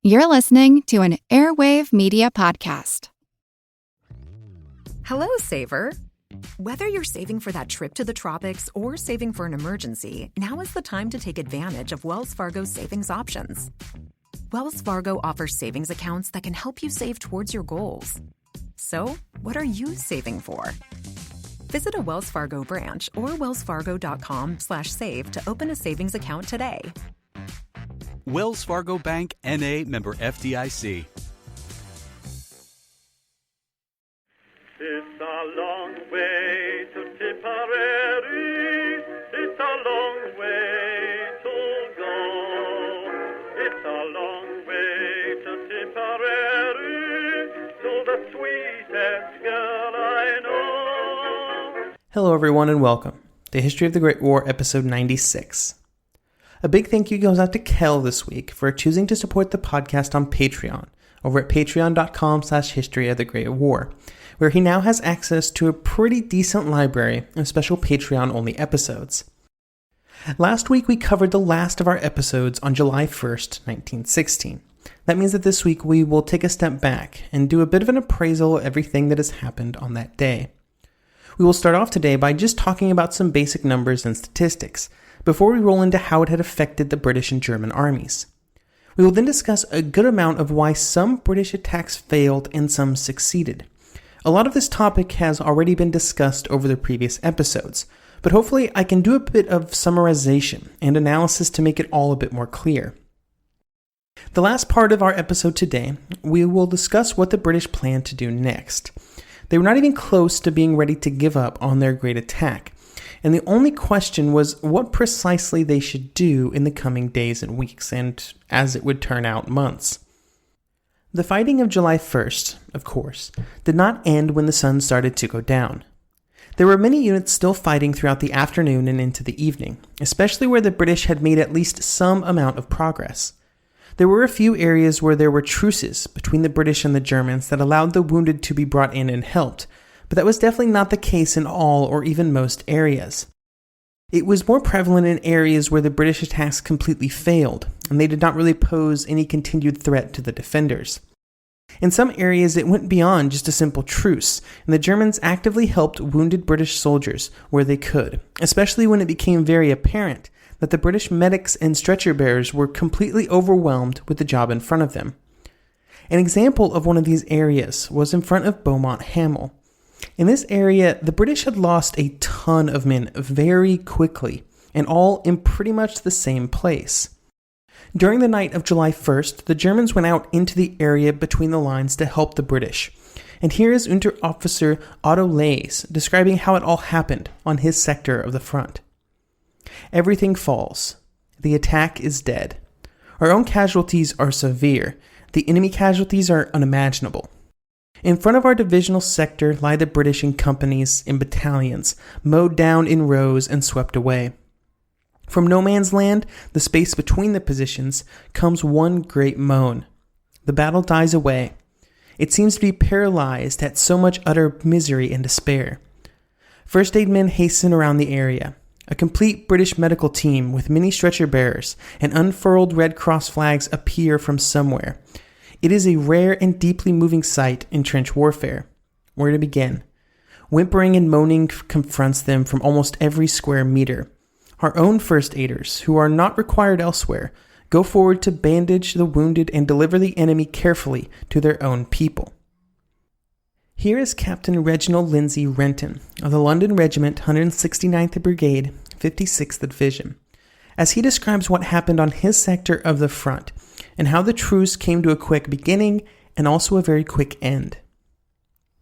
You're listening to an Airwave Media Podcast. Hello, Saver. Whether you're saving for that trip to the tropics or saving for an emergency, now is the time to take advantage of Wells Fargo's savings options. Wells Fargo offers savings accounts that can help you save towards your goals. So, what are you saving for? Visit a Wells Fargo branch or wellsfargo.com/save to open a savings account today. Wells Fargo Bank, N.A., member FDIC. It's a long way to Tipperary. It's a long way to go. It's a long way to Tipperary, to the sweetest girl I know. Hello everyone and welcome to History of the Great War, episode 96. A big thank you goes out to Kel this week for choosing to support the podcast on Patreon over at patreon.com/history of the Great War, where he now has access to a pretty decent library of special Patreon-only episodes. Last week we covered the last of our episodes on July 1st, 1916. That means that this week we will take a step back and do a bit of an appraisal of everything that has happened on that day. We will start off today by just talking about some basic numbers and statistics, before we roll into how it had affected the British and German armies. We will then discuss a good amount of why some British attacks failed and some succeeded. A lot of this topic has already been discussed over the previous episodes, but hopefully I can do a bit of summarization and analysis to make it all a bit more clear. The last part of our episode today, we will discuss what the British planned to do next. They were not even close to being ready to give up on their great attack, and the only question was what precisely they should do in the coming days and weeks, and as it would turn out, months. The fighting of July 1st, of course, did not end when the sun started to go down. There were many units still fighting throughout the afternoon and into the evening, especially where the British had made at least some amount of progress. There were a few areas where there were truces between the British and the Germans that allowed the wounded to be brought in and helped, but that was definitely not the case in all or even most areas. It was more prevalent in areas where the British attacks completely failed, and they did not really pose any continued threat to the defenders. In some areas it went beyond just a simple truce, and the Germans actively helped wounded British soldiers where they could, especially when it became very apparent that the British medics and stretcher bearers were completely overwhelmed with the job in front of them. An example of one of these areas was in front of Beaumont Hamel. In this area, the British had lost a ton of men very quickly, and all in pretty much the same place. During the night of July 1st, the Germans went out into the area between the lines to help the British. And here is Unterofficer Otto Leys describing how it all happened on his sector of the front. Everything falls. The attack is dead. Our own casualties are severe. The enemy casualties are unimaginable. In front of our divisional sector lie the British in companies and battalions, mowed down in rows and swept away. From no man's land, the space between the positions, comes one great moan. The battle dies away. It seems to be paralyzed at so much utter misery and despair. First aid men hasten around the area. A complete British medical team with many stretcher bearers and unfurled Red Cross flags appear from somewhere. It is a rare and deeply moving sight in trench warfare. Where to begin? Whimpering and moaning confronts them from almost every square meter. Our own first aiders, who are not required elsewhere, go forward to bandage the wounded and deliver the enemy carefully to their own people. Here is Captain Reginald Lindsay Renton of the London Regiment 169th Brigade, 56th Division, as he describes what happened on his sector of the front, and how the truce came to a quick beginning and also a very quick end.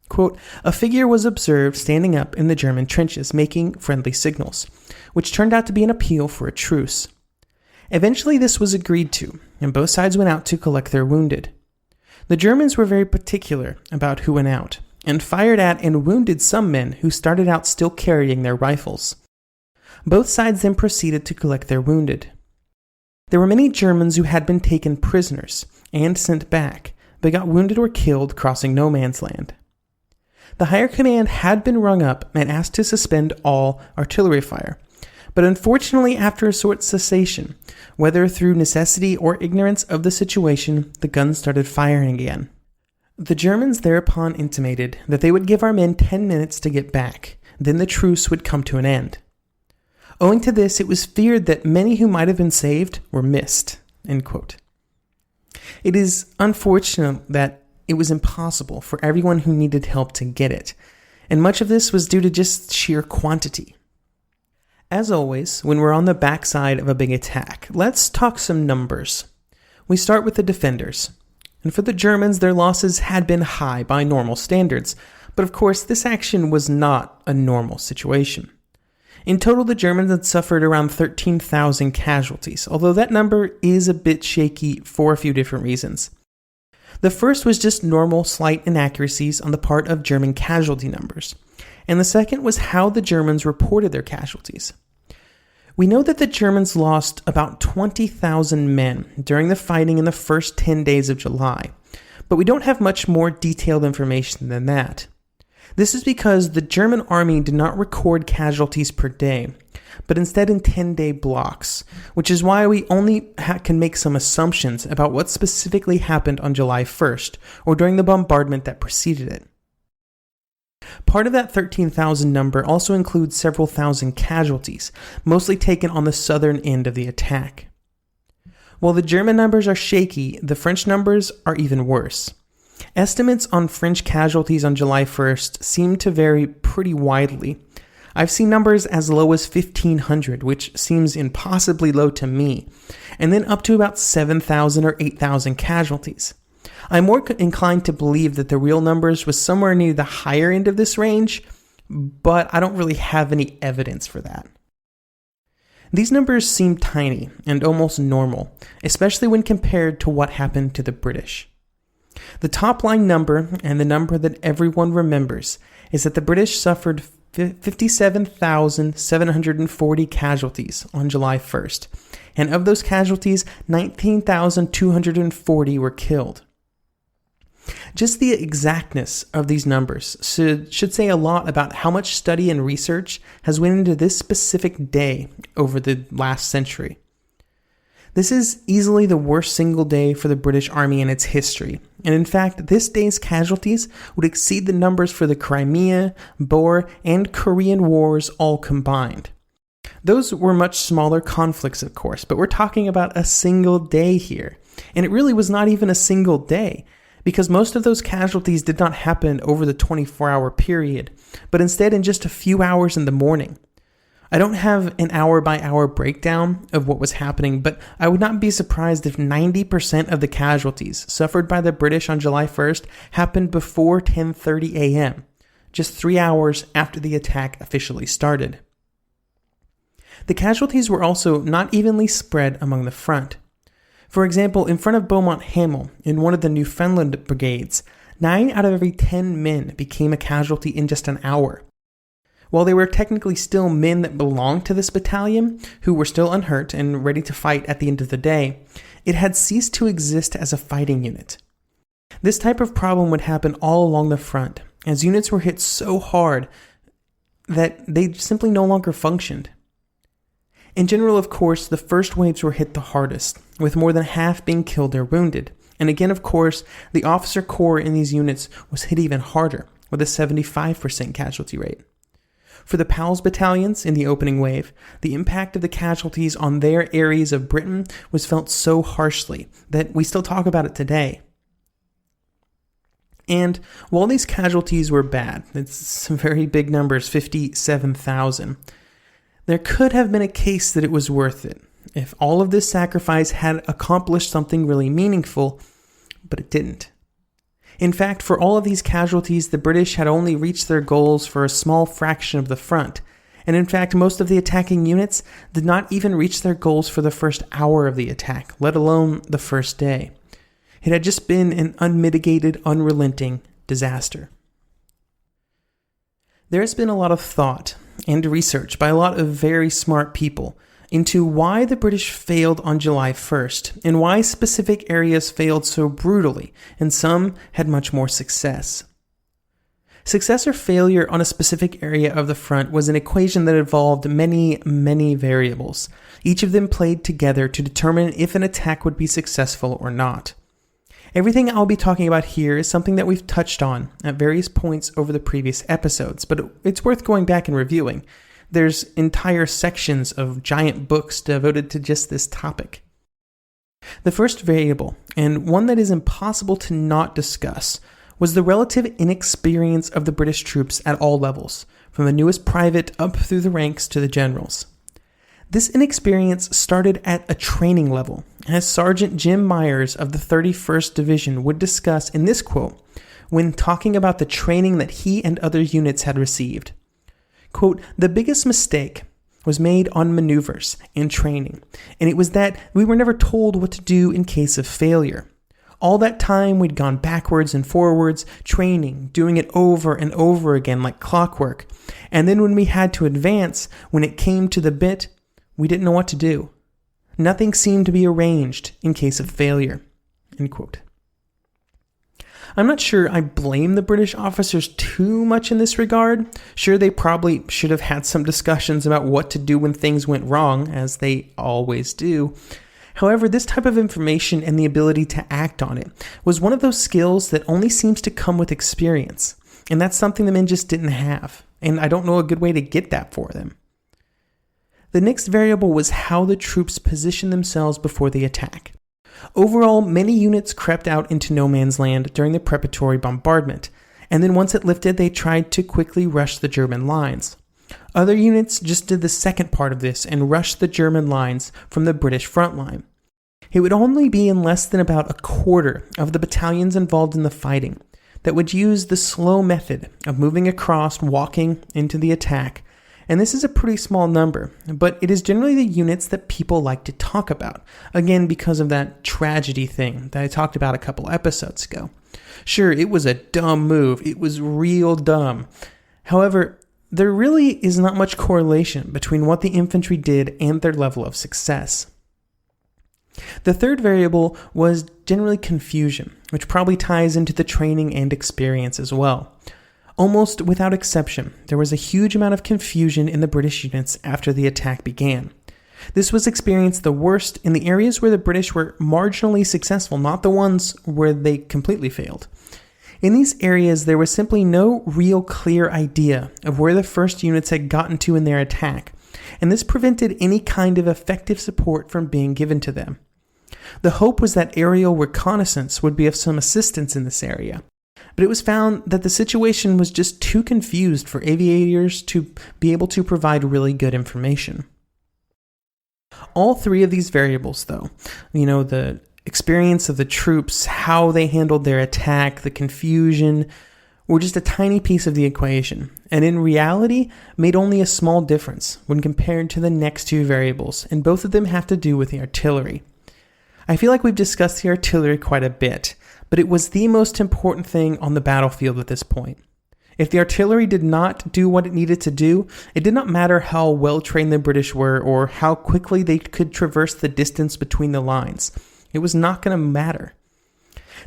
Quote, a figure was observed standing up in the German trenches making friendly signals, which turned out to be an appeal for a truce. Eventually this was agreed to, and both sides went out to collect their wounded. The Germans were very particular about who went out, and fired at and wounded some men who started out still carrying their rifles. Both sides then proceeded to collect their wounded. There were many Germans who had been taken prisoners and sent back, but got wounded or killed crossing no man's land. The higher command had been rung up and asked to suspend all artillery fire, But unfortunately, after a short cessation, whether through necessity or ignorance of the situation, the guns started firing again. The Germans thereupon intimated that they would give our men 10 minutes to get back, then the truce would come to an end. Owing to this, it was feared that many who might have been saved were missed." End quote. It is unfortunate that it was impossible for everyone who needed help to get it, and much of this was due to just sheer quantity. As always, when we're on the backside of a big attack, let's talk some numbers. We start with the defenders. And for the Germans, their losses had been high by normal standards, but of course this action was not a normal situation. In total, the Germans had suffered around 13,000 casualties, although that number is a bit shaky for a few different reasons. The first was just normal slight inaccuracies on the part of German casualty numbers, and the second was how the Germans reported their casualties. We know that the Germans lost about 20,000 men during the fighting in the first 10 days of July, but we don't have much more detailed information than that. This is because the German army did not record casualties per day, but instead in 10-day blocks, which is why we only can make some assumptions about what specifically happened on July 1st, or during the bombardment that preceded it. Part of that 13,000 number also includes several thousand casualties, mostly taken on the southern end of the attack. While the German numbers are shaky, the French numbers are even worse. Estimates on French casualties on July 1st seem to vary pretty widely. I've seen numbers as low as 1,500, which seems impossibly low to me, and then up to about 7,000 or 8,000 casualties. I'm more inclined to believe that the real numbers was somewhere near the higher end of this range, but I don't really have any evidence for that. These numbers seem tiny and almost normal, especially when compared to what happened to the British. The top line number, and the number that everyone remembers, is that the British suffered 57,740 casualties on July 1st, and of those casualties, 19,240 were killed. Just the exactness of these numbers should say a lot about how much study and research has went into this specific day over the last century. This is easily the worst single day for the British Army in its history, and in fact, this day's casualties would exceed the numbers for the Crimea, Boer, and Korean Wars all combined. Those were much smaller conflicts, of course, but we're talking about a single day here, and it really was not even a single day, because most of those casualties did not happen over the 24-hour period, but instead in just a few hours in the morning. I don't have an hour-by-hour breakdown of what was happening, but I would not be surprised if 90% of the casualties suffered by the British on July 1st happened before 10:30 a.m., just 3 hours after the attack officially started. The casualties were also not evenly spread among the front. For example, in front of Beaumont Hamel, in one of the Newfoundland brigades, 9 out of every 10 men became a casualty in just an hour. While they were technically still men that belonged to this battalion, who were still unhurt and ready to fight at the end of the day, it had ceased to exist as a fighting unit. This type of problem would happen all along the front, as units were hit so hard that they simply no longer functioned. In general, of course, the first waves were hit the hardest, with more than half being killed or wounded. And again, of course, the officer corps in these units was hit even harder, with a 75% casualty rate. For the PALS battalions in the opening wave, the impact of the casualties on their areas of Britain was felt so harshly that we still talk about it today. And while these casualties were bad, it's some very big numbers, 57,000, there could have been a case that it was worth it if all of this sacrifice had accomplished something really meaningful, but it didn't. In fact, for all of these casualties, the British had only reached their goals for a small fraction of the front, and in fact, most of the attacking units did not even reach their goals for the first hour of the attack, let alone the first day. It had just been an unmitigated, unrelenting disaster. There has been a lot of thought and research by a lot of very smart people into why the British failed on July 1st and why specific areas failed so brutally and some had much more success. Success or failure on a specific area of the front was an equation that involved many, many variables. Each of them played together to determine if an attack would be successful or not. Everything I'll be talking about here is something that we've touched on at various points over the previous episodes, but it's worth going back and reviewing. There's entire sections of giant books devoted to just this topic. The first variable, and one that is impossible to not discuss, was the relative inexperience of the British troops at all levels, from the newest private up through the ranks to the generals. This inexperience started at a training level, as Sergeant Jim Myers of the 31st Division would discuss in this quote when talking about the training that he and other units had received. Quote, "The biggest mistake was made on maneuvers and training, and it was that we were never told what to do in case of failure. All that time we'd gone backwards and forwards, training, doing it over and over again like clockwork, and then when we had to advance, when it came to the bit, we didn't know what to do. Nothing seemed to be arranged in case of failure." End quote. I'm not sure I blame the British officers too much in this regard. Sure, they probably should have had some discussions about what to do when things went wrong, as they always do. However, this type of information and the ability to act on it was one of those skills that only seems to come with experience, and that's something the men just didn't have, and I don't know a good way to get that for them. The next variable was how the troops positioned themselves before the attack. Overall, many units crept out into no man's land during the preparatory bombardment, and then once it lifted, they tried to quickly rush the German lines. Other units just did the second part of this and rushed the German lines from the British front line. It would only be in less than about a quarter of the battalions involved in the fighting that would use the slow method of moving across, walking into the attack. And this is a pretty small number, but it is generally the units that people like to talk about, again because of that tragedy thing that I talked about a couple episodes ago. Sure, it was a dumb move. It was real dumb. However, there really is not much correlation between what the infantry did and their level of success. The third variable was generally confusion, which probably ties into the training and experience as well. Almost without exception, there was a huge amount of confusion in the British units after the attack began. This was experienced the worst in the areas where the British were marginally successful, not the ones where they completely failed. In these areas, there was simply no real clear idea of where the first units had gotten to in their attack, and this prevented any kind of effective support from being given to them. The hope was that aerial reconnaissance would be of some assistance in this area, but it was found that the situation was just too confused for aviators to be able to provide really good information. All three of these variables, though, the experience of the troops, how they handled their attack, the confusion, were just a tiny piece of the equation, and in reality made only a small difference when compared to the next two variables, and both of them have to do with the artillery. I feel like we've discussed the artillery quite a bit, but it was the most important thing on the battlefield at this point. If the artillery did not do what it needed to do, it did not matter how well trained the British were or how quickly they could traverse the distance between the lines. It was not going to matter.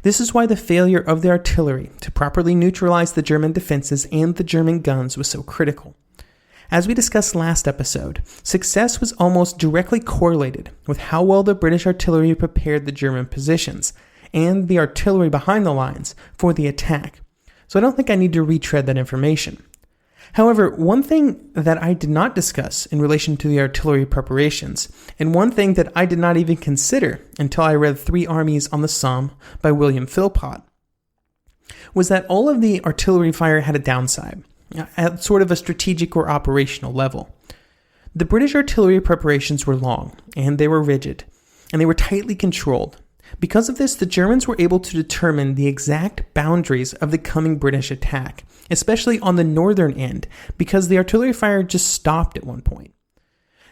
This is why the failure of the artillery to properly neutralize the German defenses and the German guns was so critical. As we discussed last episode, success was almost directly correlated with how well the British artillery prepared the German positions and the artillery behind the lines for the attack. So I don't think I need to retread that information. However, one thing that I did not discuss in relation to the artillery preparations, and one thing that I did not even consider until I read 3 Armies on the Somme by William Philpott, was that all of the artillery fire had a downside, at sort of a strategic or operational level. The British artillery preparations were long, and they were rigid, and they were tightly controlled. Because of this, the Germans were able to determine the exact boundaries of the coming British attack, especially on the northern end, because the artillery fire just stopped at one point.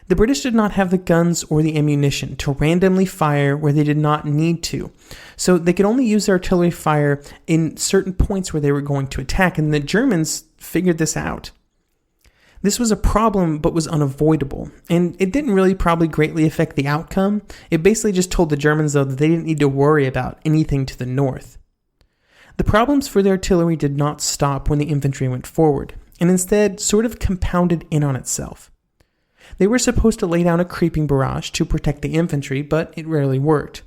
The British did not have the guns or the ammunition to randomly fire where they did not need to, so they could only use their artillery fire in certain points where they were going to attack, and the Germans figured this out. This was a problem, but was unavoidable, and it didn't really probably greatly affect the outcome. It basically just told the Germans, though, that they didn't need to worry about anything to the north. The problems for the artillery did not stop when the infantry went forward, and instead sort of compounded in on itself. They were supposed to lay down a creeping barrage to protect the infantry, but it rarely worked.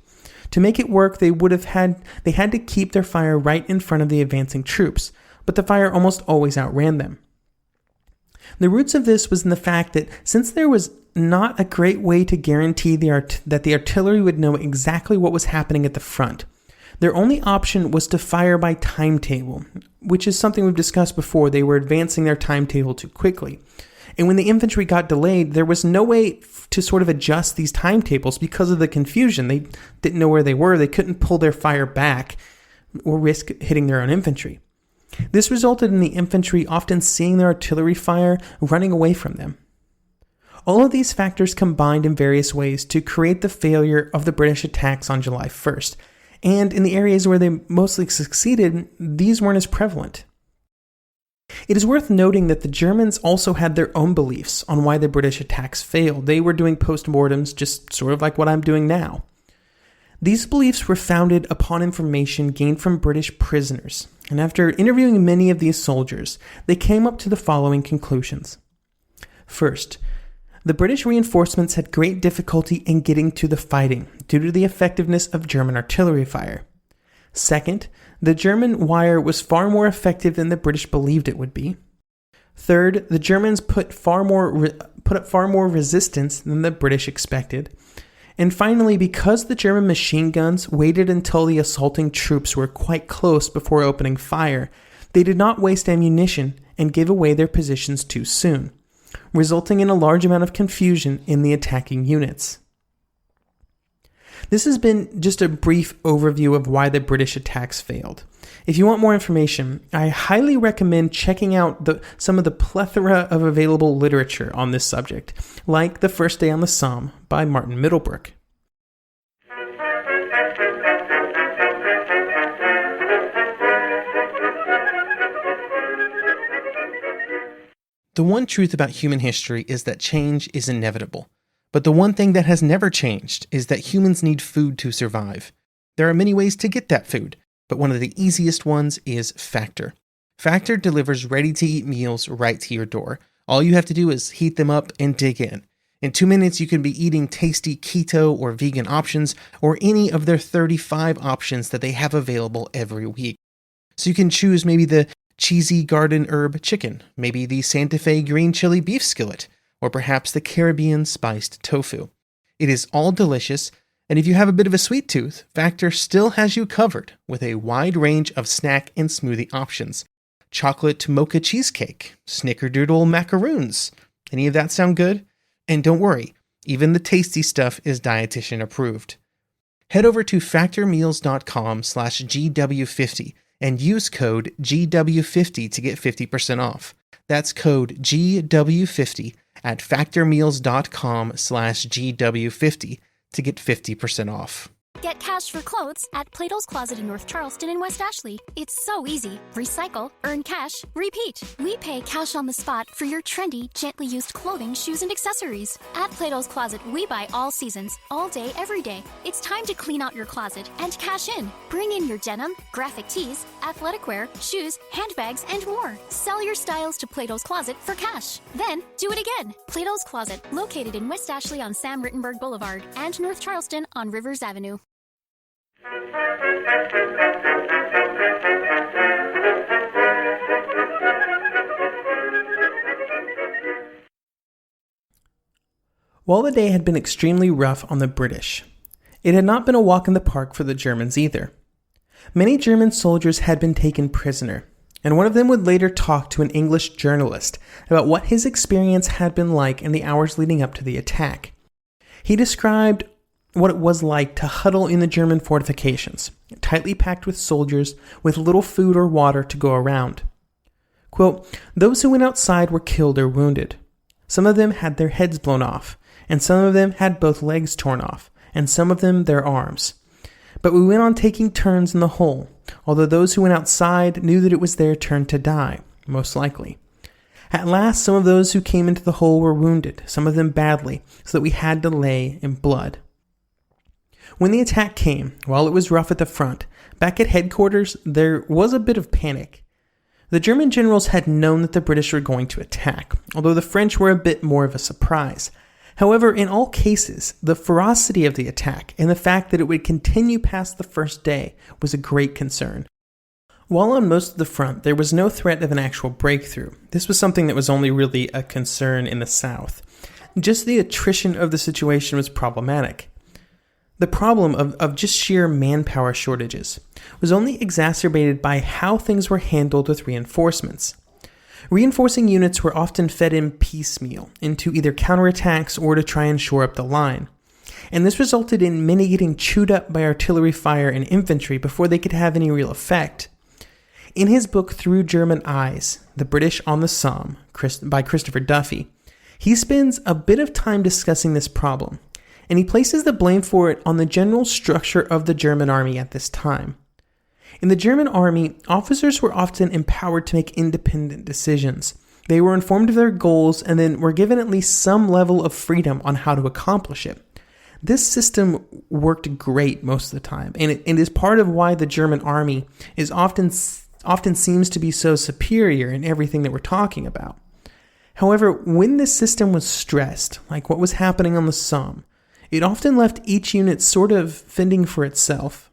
To make it work, they had to keep their fire right in front of the advancing troops, but the fire almost always outran them. The roots of this was in the fact that since there was not a great way to guarantee that the artillery would know exactly what was happening at the front, their only option was to fire by timetable, which is something we've discussed before. They were advancing their timetable too quickly. And when the infantry got delayed, there was no way to sort of adjust these timetables because of the confusion. They didn't know where they were. They couldn't pull their fire back or risk hitting their own infantry. This resulted in the infantry often seeing their artillery fire running away from them. All of these factors combined in various ways to create the failure of the British attacks on July 1st. And in the areas where they mostly succeeded, these weren't as prevalent. It is worth noting that the Germans also had their own beliefs on why the British attacks failed. They were doing postmortems just sort of like what I'm doing now. These beliefs were founded upon information gained from British prisoners, and after interviewing many of these soldiers, they came up to the following conclusions. First, the British reinforcements had great difficulty in getting to the fighting due to the effectiveness of German artillery fire. Second, the German wire was far more effective than the British believed it would be. Third, the Germans put up far more resistance than the British expected. And finally, because the German machine guns waited until the assaulting troops were quite close before opening fire, they did not waste ammunition and gave away their positions too soon, resulting in a large amount of confusion in the attacking units. This has been just a brief overview of why the British attacks failed. If you want more information, I highly recommend checking out some of the plethora of available literature on this subject, like The First Day on the Somme by Martin Middlebrook. The one truth about human history is that change is inevitable. But the one thing that has never changed is that humans need food to survive. There are many ways to get that food, but one of the easiest ones is Factor. Factor delivers ready-to-eat meals right to your door. All you have to do is heat them up and dig in. In 2 minutes, you can be eating tasty keto or vegan options, or any of their 35 options that they have available every week. So you can choose maybe the cheesy garden herb chicken, maybe the Santa Fe green chili beef skillet, or perhaps the Caribbean spiced tofu. It is all delicious, and if you have a bit of a sweet tooth, Factor still has you covered with a wide range of snack and smoothie options. Chocolate mocha cheesecake, snickerdoodle macaroons. Any of that sound good? And don't worry, even the tasty stuff is dietitian approved. Head over to factormeals.com/GW50 and use code GW50 to get 50% off. That's code GW50 at factormeals.com/GW50 to get 50% off. Get cash for clothes at Plato's Closet in North Charleston and West Ashley. It's so easy. Recycle, earn cash, repeat. We pay cash on the spot for your trendy, gently used clothing, shoes, and accessories. At Plato's Closet, we buy all seasons, all day, every day. It's time to clean out your closet and cash in. Bring in your denim, graphic tees, athletic wear, shoes, handbags, and more. Sell your styles to Plato's Closet for cash. Then, do it again. Plato's Closet, located in West Ashley on Sam Rittenberg Boulevard and North Charleston on Rivers Avenue. While the day had been extremely rough on the British, it had not been a walk in the park for the Germans either. Many German soldiers had been taken prisoner, and one of them would later talk to an English journalist about what his experience had been like in the hours leading up to the attack. He described what it was like to huddle in the German fortifications, tightly packed with soldiers with little food or water to go around. Quote, "Those who went outside were killed or wounded. Some of them had their heads blown off, and some of them had both legs torn off, and some of them their arms. But we went on taking turns in the hole, although those who went outside knew that it was their turn to die, most likely. At last, some of those who came into the hole were wounded, some of them badly, so that we had to lay in blood. When the attack came, while it was rough at the front, back at headquarters, there was a bit of panic. The German generals had known that the British were going to attack, although the French were a bit more of a surprise. However, in all cases, the ferocity of the attack and the fact that it would continue past the first day was a great concern. While on most of the front, there was no threat of an actual breakthrough. This was something that was only really a concern in the south. Just the attrition of the situation was problematic. The problem of just sheer manpower shortages was only exacerbated by how things were handled with reinforcements. Reinforcing units were often fed in piecemeal into either counterattacks or to try and shore up the line. And this resulted in many getting chewed up by artillery fire and infantry before they could have any real effect. In his book Through German Eyes, The British on the Somme, by Christopher Duffy, he spends a bit of time discussing this problem, and he places the blame for it on the general structure of the German army at this time. In the German army, officers were often empowered to make independent decisions. They were informed of their goals and then were given at least some level of freedom on how to accomplish it. This system worked great most of the time, and it is part of why the German army is often seems to be so superior in everything that we're talking about. However, when this system was stressed, like what was happening on the Somme, it often left each unit sort of fending for itself.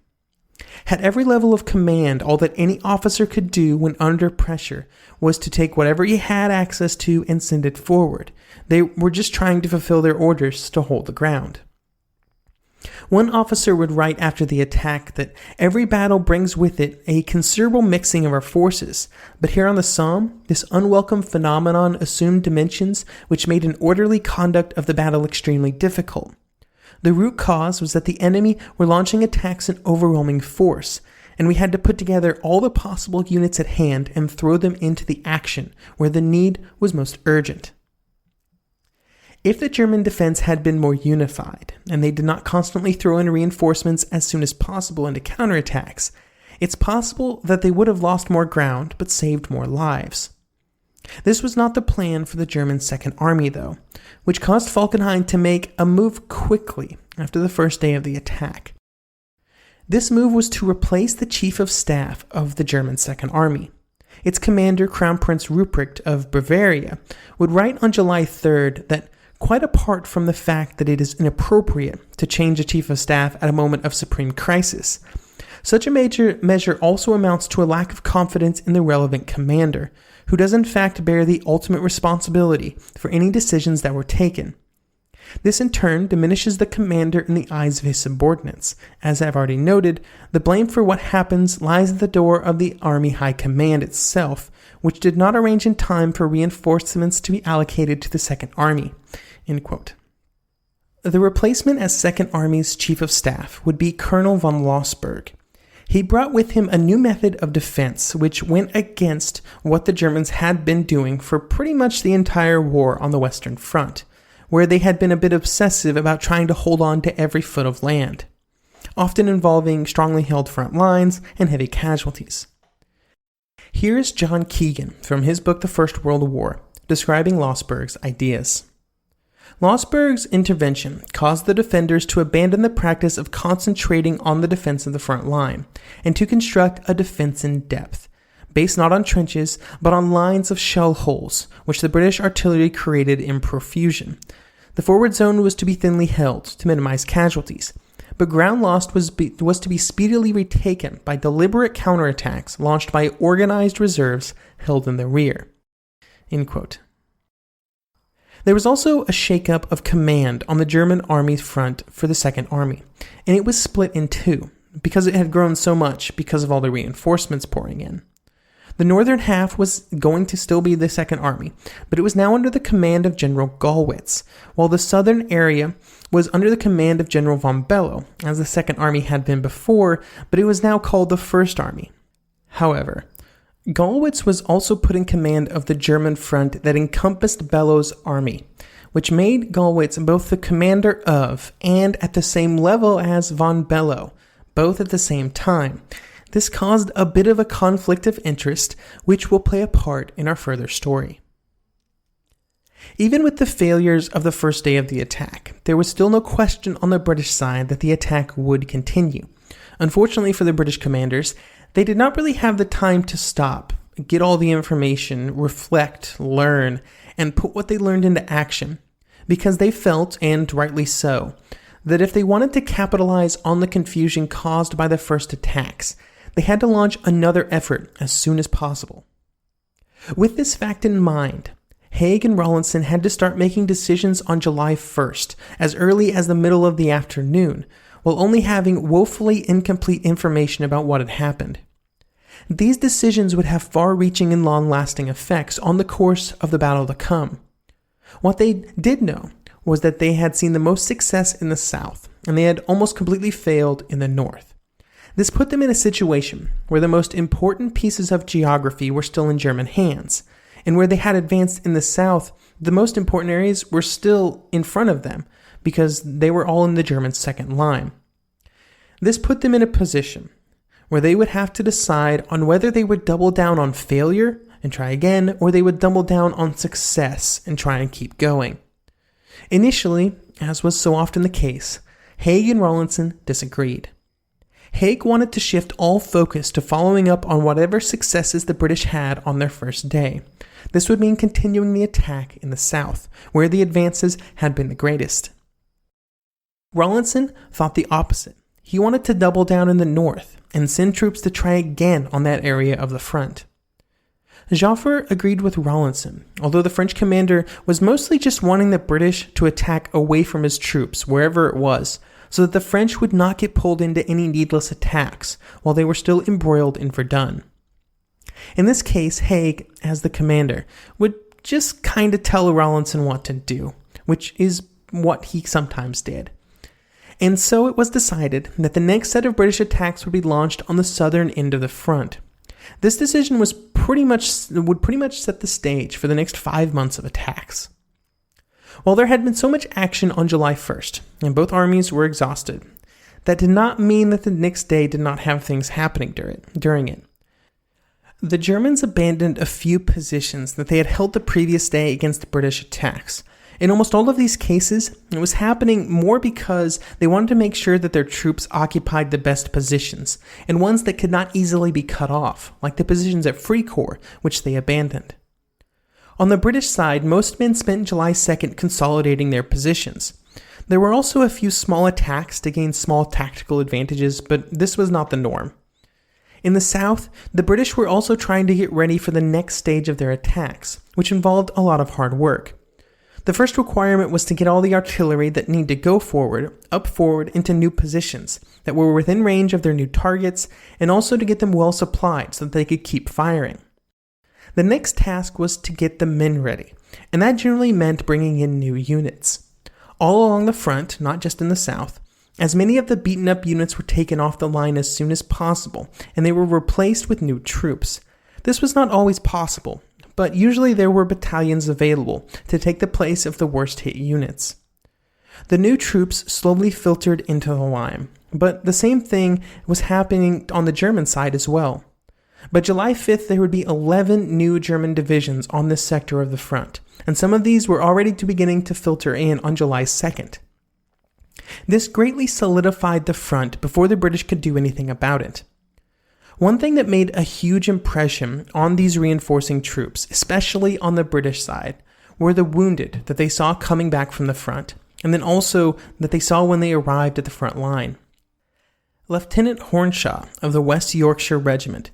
At every level of command, all that any officer could do when under pressure was to take whatever he had access to and send it forward. They were just trying to fulfill their orders to hold the ground. One officer would write after the attack that every battle brings with it a considerable mixing of our forces, but here on the Somme, this unwelcome phenomenon assumed dimensions which made an orderly conduct of the battle extremely difficult. The root cause was that the enemy were launching attacks in overwhelming force, and we had to put together all the possible units at hand and throw them into the action where the need was most urgent. If the German defense had been more unified, and they did not constantly throw in reinforcements as soon as possible into counterattacks, it's possible that they would have lost more ground but saved more lives. This was not the plan for the German Second Army, though, which caused Falkenhayn to make a move quickly after the first day of the attack. This move was to replace the Chief of Staff of the German Second Army. Its commander, Crown Prince Ruprecht of Bavaria, would write on July 3rd that, quite apart from the fact that it is inappropriate to change a Chief of Staff at a moment of supreme crisis, such a measure also amounts to a lack of confidence in the relevant commander, who does in fact bear the ultimate responsibility for any decisions that were taken. This in turn diminishes the commander in the eyes of his subordinates. As I've already noted, the blame for what happens lies at the door of the Army High Command itself, which did not arrange in time for reinforcements to be allocated to the Second Army. End quote. The replacement as Second Army's Chief of Staff would be Colonel von Lossberg. He brought with him a new method of defense which went against what the Germans had been doing for pretty much the entire war on the Western Front, where they had been a bit obsessive about trying to hold on to every foot of land, often involving strongly held front lines and heavy casualties. Here's John Keegan from his book The First World War, describing Lossberg's ideas. Lossberg's intervention caused the defenders to abandon the practice of concentrating on the defense of the front line and to construct a defense in depth, based not on trenches but on lines of shell holes, which the British artillery created in profusion. The forward zone was to be thinly held to minimize casualties, but ground lost was to be speedily retaken by deliberate counterattacks launched by organized reserves held in the rear. End quote. There was also a shakeup of command on the German army's front for the Second Army, and it was split in two, because it had grown so much because of all the reinforcements pouring in. The northern half was going to still be the Second Army, but it was now under the command of General Gallwitz, while the southern area was under the command of General von Below, as the Second Army had been before, but it was now called the First Army. However, Gallwitz was also put in command of the German front that encompassed Bellow's army, which made Gallwitz both the commander of and at the same level as von Below, both at the same time. This caused a bit of a conflict of interest, which will play a part in our further story. Even with the failures of the first day of the attack, there was still no question on the British side that the attack would continue. Unfortunately for the British commanders, they did not really have the time to stop, get all the information, reflect, learn, and put what they learned into action, because they felt, and rightly so, that if they wanted to capitalize on the confusion caused by the first attacks, they had to launch another effort as soon as possible. With this fact in mind, Haig and Rawlinson had to start making decisions on July 1st, as early as the middle of the afternoon, while only having woefully incomplete information about what had happened. These decisions would have far-reaching and long-lasting effects on the course of the battle to come. What they did know was that they had seen the most success in the south, and they had almost completely failed in the north. This put them in a situation where the most important pieces of geography were still in German hands, and where they had advanced in the south, the most important areas were still in front of them, because they were all in the German second line. This put them in a position where they would have to decide on whether they would double down on failure and try again, or they would double down on success and try and keep going. Initially, as was so often the case, Haig and Rawlinson disagreed. Haig wanted to shift all focus to following up on whatever successes the British had on their first day. This would mean continuing the attack in the south, where the advances had been the greatest. Rawlinson thought the opposite. He wanted to double down in the north and send troops to try again on that area of the front. Joffre agreed with Rawlinson, although the French commander was mostly just wanting the British to attack away from his troops, wherever it was, so that the French would not get pulled into any needless attacks while they were still embroiled in Verdun. In this case, Haig, as the commander, would just kind of tell Rawlinson what to do, which is what he sometimes did. And so it was decided that the next set of British attacks would be launched on the southern end of the front. This decision would pretty much set the stage for the next 5 months of attacks. While there had been so much action on July 1st, and both armies were exhausted, that did not mean that the next day did not have things happening during it. The Germans abandoned a few positions that they had held the previous day against British attacks. In almost all of these cases, it was happening more because they wanted to make sure that their troops occupied the best positions, and ones that could not easily be cut off, like the positions at Fricourt, which they abandoned. On the British side, most men spent July 2nd consolidating their positions. There were also a few small attacks to gain small tactical advantages, but this was not the norm. In the south, the British were also trying to get ready for the next stage of their attacks, which involved a lot of hard work. The first requirement was to get all the artillery that needed to go forward into new positions that were within range of their new targets, and also to get them well supplied so that they could keep firing. The next task was to get the men ready, and that generally meant bringing in new units. All along the front, not just in the south, as many of the beaten up units were taken off the line as soon as possible, and they were replaced with new troops. This was not always possible, but usually there were battalions available to take the place of the worst hit units. The new troops slowly filtered into the line, but the same thing was happening on the German side as well. By July 5th, there would be 11 new German divisions on this sector of the front, and some of these were already beginning to filter in on July 2nd. This greatly solidified the front before the British could do anything about it. One thing that made a huge impression on these reinforcing troops, especially on the British side, were the wounded that they saw coming back from the front, and then also that they saw when they arrived at the front line. Lieutenant Hornshaw of the West Yorkshire Regiment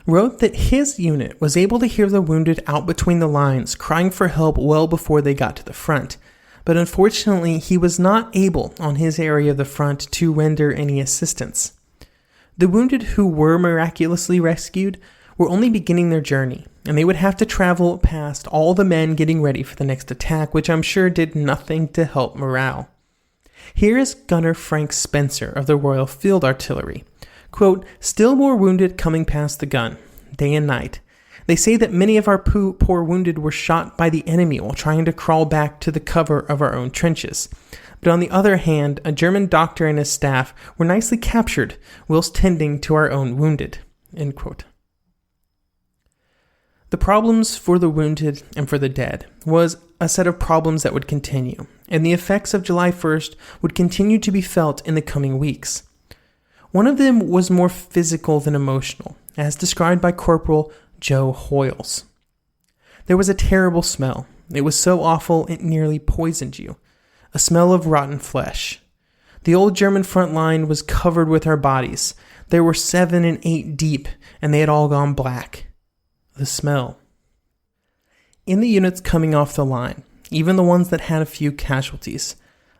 wrote that his unit was able to hear the wounded out between the lines crying for help well before they got to the front, but unfortunately he was not able on his area of the front to render any assistance. The wounded who were miraculously rescued were only beginning their journey, and they would have to travel past all the men getting ready for the next attack, which I'm sure did nothing to help morale. Here is Gunner Frank Spencer of the Royal Field Artillery. Quote, "Still more wounded coming past the gun, day and night. They say that many of our poor wounded were shot by the enemy while trying to crawl back to the cover of our own trenches. But on the other hand, a German doctor and his staff were nicely captured whilst tending to our own wounded." End quote. The problems for the wounded and for the dead was a set of problems that would continue, and the effects of July 1st would continue to be felt in the coming weeks. One of them was more physical than emotional, as described by Corporal Joe Hoyles. There was a terrible smell. It was so awful it nearly poisoned you. A smell of rotten flesh. The old German front line was covered with our bodies. There were 7 and 8 deep, and they had all gone black. The smell. In the units coming off the line, even the ones that had a few casualties,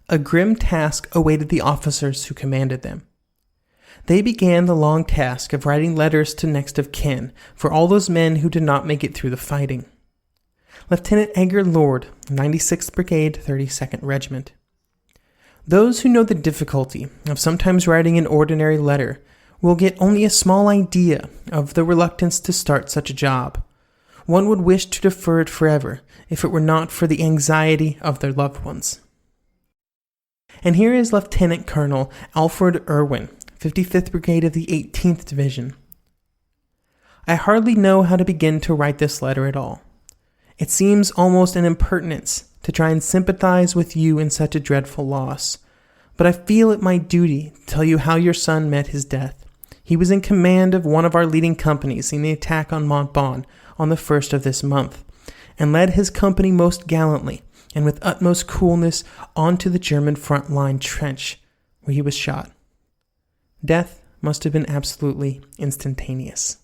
a grim task awaited the officers who commanded them. They began the long task of writing letters to next of kin for all those men who did not make it through the fighting. Lieutenant Edgar Lord, 96th Brigade, 32nd Regiment. Those who know the difficulty of sometimes writing an ordinary letter will get only a small idea of the reluctance to start such a job. One would wish to defer it forever if it were not for the anxiety of their loved ones. And here is Lieutenant Colonel Alfred Irwin, 55th Brigade of the 18th Division. I hardly know how to begin to write this letter at all. It seems almost an impertinence to try and sympathize with you in such a dreadful loss, but I feel it my duty to tell you how your son met his death. He was in command of one of our leading companies in the attack on Montbon on the 1st of this month, and led his company most gallantly and with utmost coolness onto the German front line trench, where he was shot. Death must have been absolutely instantaneous.